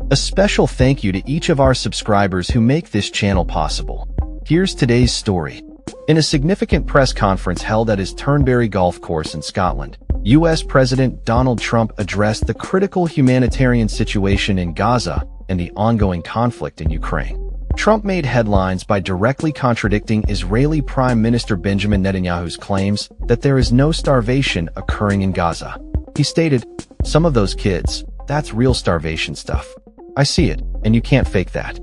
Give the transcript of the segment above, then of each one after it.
A special thank you to each of our subscribers who make this channel possible. Here's today's story. In a significant press conference held at his Turnberry golf course in Scotland, U.S. President Donald Trump addressed the critical humanitarian situation in Gaza and the ongoing conflict in Ukraine. Trump made headlines by directly contradicting Israeli Prime Minister Benjamin Netanyahu's claims that there is no starvation occurring in Gaza. He stated, "Some of those kids, that's real starvation stuff. I see it, and you can't fake that."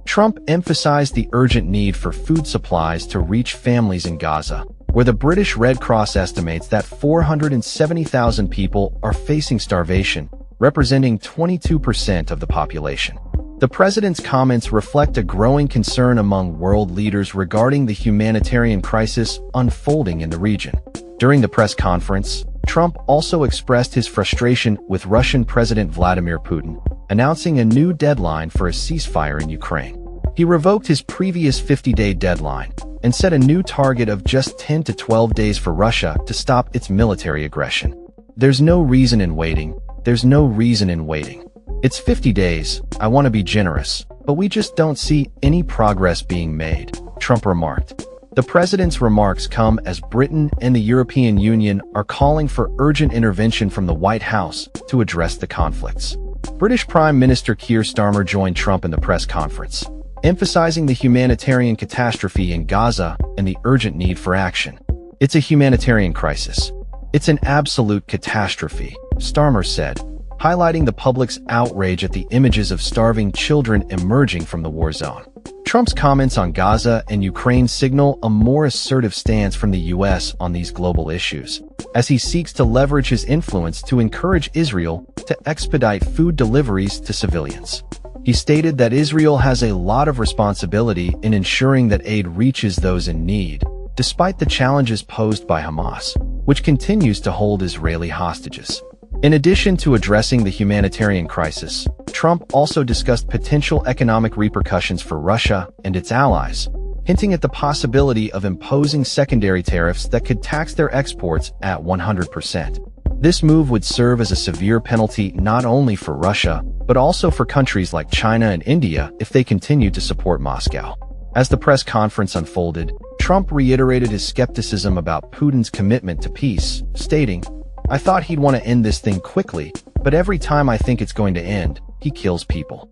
Trump emphasized the urgent need for food supplies to reach families in Gaza, where the British Red Cross estimates that 470,000 people are facing starvation, representing 22% of the population. The president's comments reflect a growing concern among world leaders regarding the humanitarian crisis unfolding in the region. During the press conference, Trump also expressed his frustration with Russian President Vladimir Putin, announcing a new deadline for a ceasefire in Ukraine. He revoked his previous 50-day deadline and set a new target of just 10 to 12 days for Russia to stop its military aggression. "There's no reason in waiting. There's no reason in waiting. It's 50 days, I want to be generous, but we just don't see any progress being made," Trump remarked. The president's remarks come as Britain and the European Union are calling for urgent intervention from the White House to address the conflicts. British Prime Minister Keir Starmer joined Trump in the press conference, emphasizing the humanitarian catastrophe in Gaza and the urgent need for action. "It's a humanitarian crisis. It's an absolute catastrophe," Starmer said, highlighting the public's outrage at the images of starving children emerging from the war zone. Trump's comments on Gaza and Ukraine signal a more assertive stance from the U.S. on these global issues, as he seeks to leverage his influence to encourage Israel to expedite food deliveries to civilians. He stated that Israel has a lot of responsibility in ensuring that aid reaches those in need, despite the challenges posed by Hamas, which continues to hold Israeli hostages. In addition to addressing the humanitarian crisis, Trump also discussed potential economic repercussions for Russia and its allies, hinting at the possibility of imposing secondary tariffs that could tax their exports at 100%. This move would serve as a severe penalty not only for Russia, but also for countries like China and India if they continue to support Moscow. As the press conference unfolded, Trump reiterated his skepticism about Putin's commitment to peace, stating, "I thought he'd want to end this thing quickly, but every time I think it's going to end, he kills people."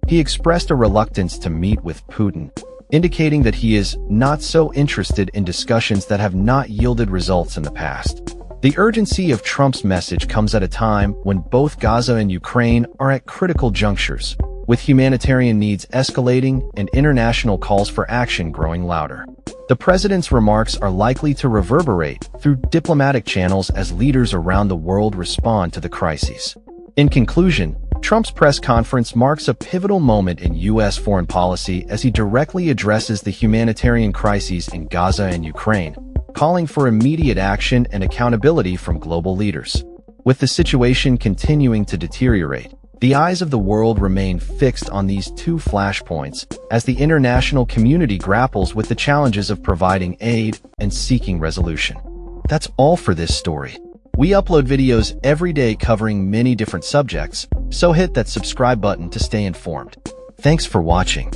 He expressed a reluctance to meet with Putin, indicating that he is not so interested in discussions that have not yielded results in the past. The urgency of Trump's message comes at a time when both Gaza and Ukraine are at critical junctures, with humanitarian needs escalating and international calls for action growing louder. The president's remarks are likely to reverberate through diplomatic channels as leaders around the world respond to the crises. In conclusion, Trump's press conference marks a pivotal moment in U.S. foreign policy as he directly addresses the humanitarian crises in Gaza and Ukraine, calling for immediate action and accountability from global leaders. With the situation continuing to deteriorate, the eyes of the world remain fixed on these two flashpoints as the international community grapples with the challenges of providing aid and seeking resolution. That's all for this story. We upload videos every day covering many different subjects, so hit that subscribe button to stay informed. Thanks for watching.